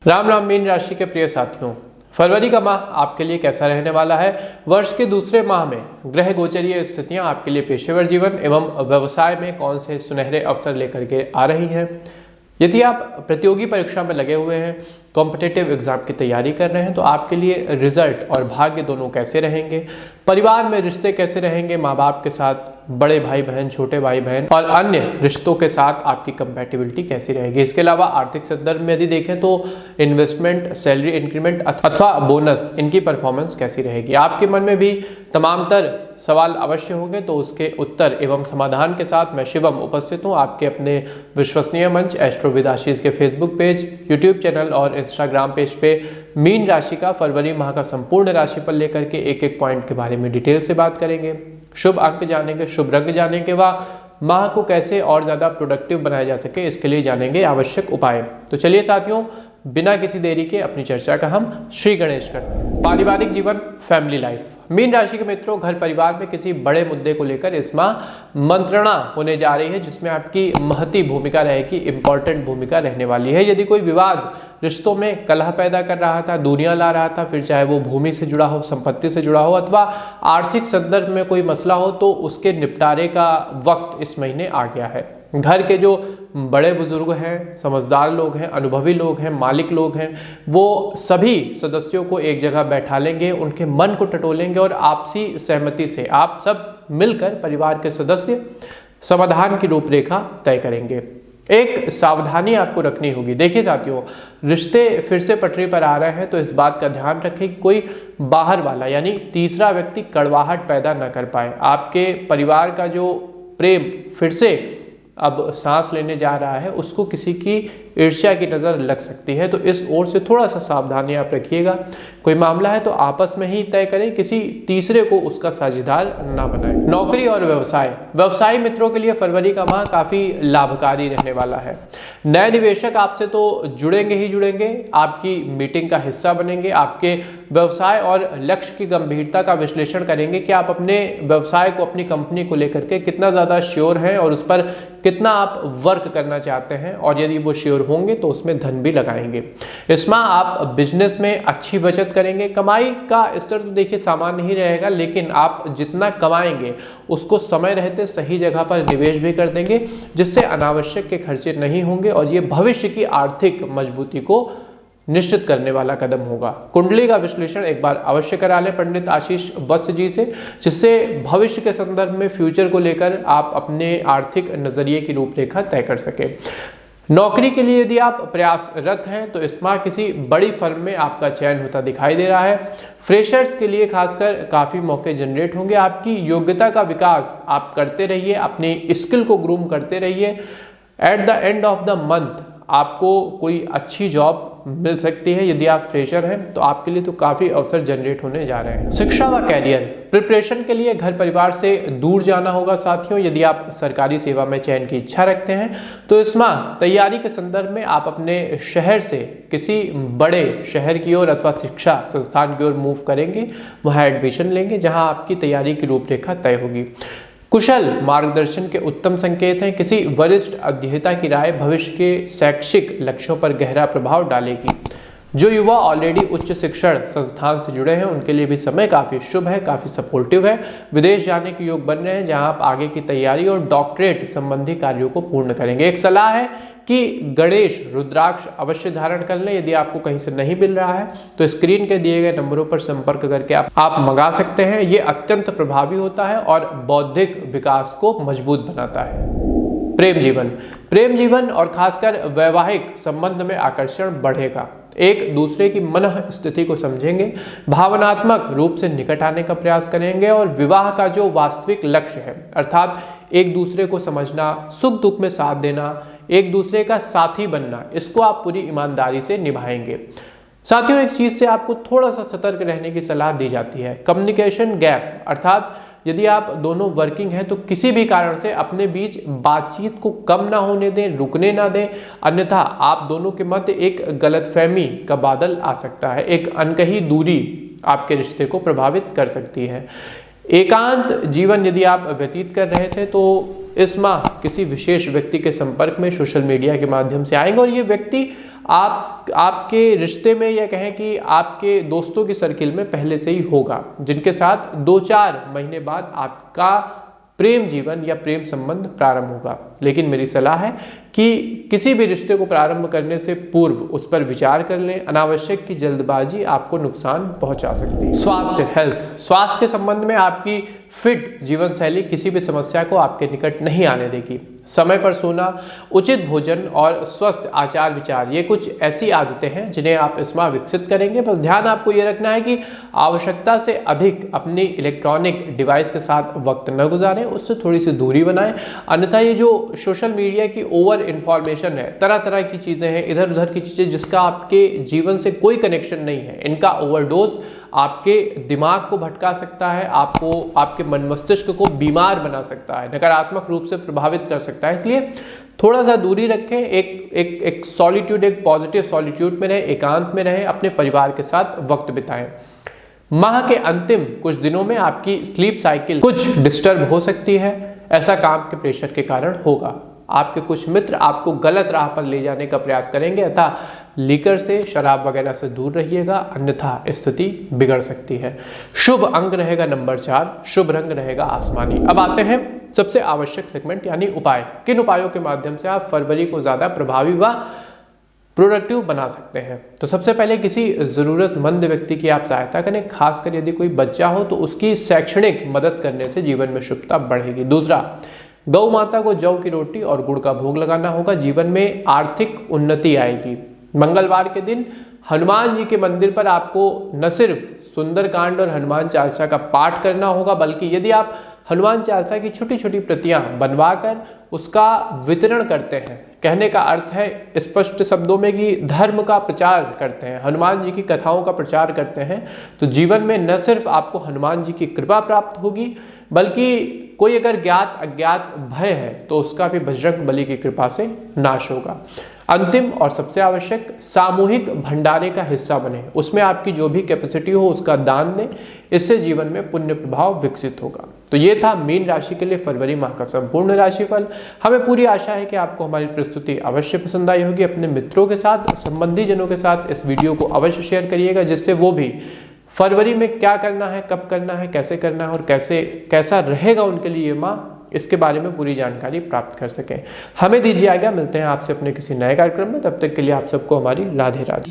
Ram Ram. Mean राशि के प्रिय साथियों, फरवरी का माह आपके लिए कैसा रहने वाला है? वर्ष के दूसरे माह में ग्रह गोचरीय स्थितियां आपके लिए पेशेवर जीवन एवं व्यवसाय में कौन से सुनहरे अवसर लेकर के आ रही हैं? यदि आप प्रतियोगी परीक्षा में लगे हुए हैं, कॉम्पिटिटिव एग्जाम की तैयारी कर रहे हैं, तो आपके लिए रिजल्ट और भाग्य दोनों कैसे रहेंगे? परिवार में रिश्ते कैसे रहेंगे? माँ बाप के साथ, बड़े भाई बहन, छोटे भाई बहन और अन्य रिश्तों के साथ आपकी कंपैटिबिलिटी कैसी रहेगी? इसके अलावा आर्थिक संदर्भ में यदि देखें तो इन्वेस्टमेंट, सैलरी इंक्रीमेंट अथवा बोनस, इनकी परफॉर्मेंस कैसी रहेगी? आपके मन में भी तमाम तर सवाल अवश्य होंगे, तो उसके उत्तर एवं समाधान के साथ मैं शिवम उपस्थित हूँ आपके अपने विश्वसनीय मंच एस्ट्रो विद आशीष के फेसबुक पेज, यूट्यूब चैनल और इंस्टाग्राम पेज पे मीन राशि का फरवरी माह का संपूर्ण राशिफल लेकर के एक एक पॉइंट के बारे में डिटेल से बात करेंगे। शुभ अंक जानेंगे, शुभ रंग जानेंगे, व माह को कैसे और ज़्यादा प्रोडक्टिव बनाया जा सके, इसके लिए जानेंगे आवश्यक उपाय। तो चलिए साथियों, बिना किसी देरी के अपनी चर्चा का हम श्री गणेश करते हैं। पारिवारिक जीवन, फैमिली लाइफ। मीन राशि के मित्रों, घर परिवार में किसी बड़े मुद्दे को लेकर इस माह मंत्रणा होने जा रही है, जिसमें आपकी महती भूमिका रहेगी, इंपॉर्टेंट भूमिका रहने वाली है। यदि कोई विवाद रिश्तों में कलह पैदा कर रहा था, दूरियां ला रहा था, फिर चाहे वो भूमि से जुड़ा हो, संपत्ति से जुड़ा हो अथवा आर्थिक संदर्भ में कोई मसला हो, तो उसके निपटारे का वक्त इस महीने आ गया है। घर के जो बड़े बुजुर्ग हैं, समझदार लोग हैं, अनुभवी लोग हैं, मालिक लोग हैं, वो सभी सदस्यों को एक जगह बैठा लेंगे, उनके मन को टटोलेंगे और आपसी सहमति से आप सब मिलकर परिवार के सदस्य समाधान की रूपरेखा तय करेंगे। एक सावधानी आपको रखनी होगी। देखिए साथियों, रिश्ते फिर से पटरी पर आ रहे हैं, तो इस बात का ध्यान रखें कि कोई बाहर वाला यानी तीसरा व्यक्ति कड़वाहट पैदा न कर पाए। आपके परिवार का जो प्रेम फिर से अब सांस लेने जा रहा है, उसको किसी की ईर्ष्या की नज़र लग सकती है, तो इस ओर से थोड़ा सा सावधानी आप रखिएगा। कोई मामला है तो आपस में ही तय करें, किसी तीसरे को उसका साझेदार ना बनाएं। नौकरी और व्यवसाय। व्यवसायी मित्रों के लिए फरवरी का माह काफ़ी लाभकारी रहने वाला है। नए निवेशक आपसे तो जुड़ेंगे ही जुड़ेंगे, आपकी मीटिंग का हिस्सा बनेंगे, आपके व्यवसाय और लक्ष्य की गंभीरता का विश्लेषण करेंगे कि आप अपने व्यवसाय को, अपनी कंपनी को लेकर के कितना ज़्यादा श्योर हैं और उस पर कितना आप वर्क करना चाहते हैं, और यदि वो श्योर होंगे तो उसमें धन भी लगाएंगे। इस माह आप बिजनेस में अच्छी बचत करेंगे। कमाई का स्तर तो देखिए सामान्य ही रहेगा, लेकिन आप जितना कमाएंगे उसको समय रहते सही जगह पर निवेश भी कर देंगे, जिससे अनावश्यक के खर्चे नहीं होंगे और ये भविष्य की आर्थिक मजबूती को निश्चित करने वाला कदम होगा। कुंडली का विश्लेषण एक बार अवश्य करा लें पंडित आशीष वत्स जी से, जिससे भविष्य के संदर्भ में फ्यूचर को लेकर आप अपने आर्थिक नजरिए की रूपरेखा तय कर सके। नौकरी के लिए यदि आप प्रयासरत हैं तो इस माह किसी बड़ी फर्म में आपका चयन होता दिखाई दे रहा है। फ्रेशर्स के लिए खासकर काफ़ी मौके जनरेट होंगे। आपकी योग्यता का विकास आप करते रहिए, अपनी स्किल को ग्रूम करते रहिए। At the end of the month आपको कोई अच्छी जॉब मिल सकती है। यदि आप फ्रेशर हैं तो आपके लिए तो काफ़ी अवसर जनरेट होने जा रहे हैं। शिक्षा व कैरियर। प्रिपरेशन के लिए घर परिवार से दूर जाना होगा साथियों। यदि आप सरकारी सेवा में चयन की इच्छा रखते हैं तो इस माह तैयारी के संदर्भ में आप अपने शहर से किसी बड़े शहर की ओर अथवा शिक्षा संस्थान की ओर मूव करेंगे, वहाँ एडमिशन लेंगे, जहाँ आपकी तैयारी की रूपरेखा तय होगी। कुशल मार्गदर्शन के उत्तम संकेत हैं। किसी वरिष्ठ अध्येता की राय भविष्य के शैक्षिक लक्ष्यों पर गहरा प्रभाव डालेगी। जो युवा ऑलरेडी उच्च शिक्षण संस्थान से जुड़े हैं उनके लिए भी समय काफ़ी शुभ है, काफ़ी सपोर्टिव है। विदेश जाने के योग बन रहे हैं, जहां आप आगे की तैयारी और डॉक्टरेट संबंधी कार्यों को पूर्ण करेंगे। एक सलाह है कि गणेश रुद्राक्ष अवश्य धारण कर लें। यदि आपको कहीं से नहीं मिल रहा है तो स्क्रीन के दिए गए नंबरों पर संपर्क करके आप मंगा सकते हैं। ये अत्यंत प्रभावी होता है और बौद्धिक विकास को मजबूत बनाता है। प्रेम जीवन और खासकर वैवाहिक संबंध में आकर्षण बढ़ेगा। एक दूसरे की मन स्थिति को समझेंगे, भावनात्मक रूप से निकट आने का प्रयास करेंगे और विवाह का जो वास्तविक लक्ष्य है, अर्थात एक दूसरे को समझना, सुख दुख में साथ देना, एक दूसरे का साथी बनना, इसको आप पूरी ईमानदारी से निभाएंगे। साथियों, एक चीज से आपको थोड़ा सा सतर्क रहने की सलाह दी जाती है, कम्युनिकेशन गैप। अर्थात यदि आप दोनों वर्किंग हैं तो किसी भी कारण से अपने बीच बातचीत को कम ना होने दें, रुकने ना दें, अन्यथा आप दोनों के मध्य एक गलतफहमी का बादल आ सकता है। एक अनकही दूरी आपके रिश्ते को प्रभावित कर सकती है। एकांत जीवन यदि आप व्यतीत कर रहे थे तो इस माह किसी विशेष व्यक्ति के संपर्क में सोशल मीडिया के माध्यम से आएंगे और ये व्यक्ति आपके रिश्ते में, या कहें कि आपके दोस्तों के सर्किल में पहले से ही होगा, जिनके साथ 2-4 महीने बाद आपका प्रेम जीवन या प्रेम संबंध प्रारंभ होगा। लेकिन मेरी सलाह है कि किसी भी रिश्ते को प्रारंभ करने से पूर्व उस पर विचार कर लें। अनावश्यक की जल्दबाजी आपको नुकसान पहुंचा सकती है। स्वास्थ्य, हेल्थ, स्वास्थ्य के संबंध में आपकी फिट जीवन शैली किसी भी समस्या को आपके निकट नहीं आने देगी। समय पर सोना, उचित भोजन और स्वस्थ आचार विचार, ये कुछ ऐसी आदतें हैं जिन्हें आप इस माह विकसित करेंगे। बस ध्यान आपको ये रखना है कि आवश्यकता से अधिक अपनी इलेक्ट्रॉनिक डिवाइस के साथ वक्त न गुजारें, उससे थोड़ी सी दूरी बनाएं। अन्यथा ये जो सोशल मीडिया की ओवर इन्फॉर्मेशन है, तरह तरह की चीज़ें हैं, इधर उधर की चीज़ें जिसका आपके जीवन से कोई कनेक्शन नहीं है, इनका ओवरडोज आपके दिमाग को भटका सकता है, आपको आपके मन मस्तिष्क को बीमार बना सकता है, नकारात्मक रूप से प्रभावित कर सकता है। इसलिए थोड़ा सा दूरी रखें, एक सॉलिट्यूड, एक पॉजिटिव सॉलिट्यूड में रहें, एकांत में रहें, अपने परिवार के साथ वक्त बिताएं। माह के अंतिम कुछ दिनों में आपकी स्लीप साइकिल कुछ डिस्टर्ब हो सकती है, ऐसा काम के प्रेशर के कारण होगा। आपके कुछ मित्र आपको गलत राह पर ले जाने का प्रयास करेंगे, अतः लीकर से, शराब वगैरह से दूर रहिएगा, अन्यथा स्थिति बिगड़ सकती है। शुभ अंक रहेगा नंबर 4, शुभ रंग रहेगा आसमानी। अब आते हैं सबसे आवश्यक सेगमेंट यानी उपाय। किन उपायों के माध्यम से आप फरवरी को ज्यादा प्रभावी व प्रोडक्टिव बना सकते हैं? तो सबसे पहले किसी ज़रूरतमंद व्यक्ति की आप सहायता करें, खासकर यदि कोई बच्चा हो तो उसकी शैक्षणिक मदद करने से जीवन में शुभता बढ़ेगी। दूसरा, गौ माता को जौ की रोटी और गुड़ का भोग लगाना होगा, जीवन में आर्थिक उन्नति आएगी। मंगलवार के दिन हनुमान जी के मंदिर पर आपको न सिर्फ सुंदरकांड और हनुमान चालीसा का पाठ करना होगा, बल्कि यदि आप हनुमान चालीसा की छोटी छोटी प्रतियां बनवाकर उसका वितरण करते हैं, कहने का अर्थ है स्पष्ट शब्दों में कि धर्म का प्रचार करते हैं, हनुमान जी की कथाओं का प्रचार करते हैं, तो जीवन में न सिर्फ आपको हनुमान जी की कृपा प्राप्त होगी, बल्कि कोई अगर ज्ञात अज्ञात भय है तो उसका भी बजरंग बली की कृपा से नाश होगा। अंतिम और सबसे आवश्यक, सामूहिक भंडारे का हिस्सा बने, उसमें आपकी जो भी कैपेसिटी हो उसका दान दें, इससे जीवन में पुण्य प्रभाव विकसित होगा। तो ये था मीन राशि के लिए फरवरी माह का संपूर्ण राशिफल। हमें पूरी आशा है कि आपको हमारी प्रस्तुति अवश्य पसंद आई होगी। अपने मित्रों के साथ, संबंधी जनों के साथ इस वीडियो को अवश्य शेयर करिएगा, जिससे वो भी फरवरी में क्या करना है, कब करना है, कैसे करना है और कैसा रहेगा उनके लिए माह, इसके बारे में पूरी जानकारी प्राप्त कर सकें। हमें दीजिए आज्ञा, मिलते हैं आपसे अपने किसी नए कार्यक्रम में। तब तक के लिए आप सबको हमारी राधे राधे।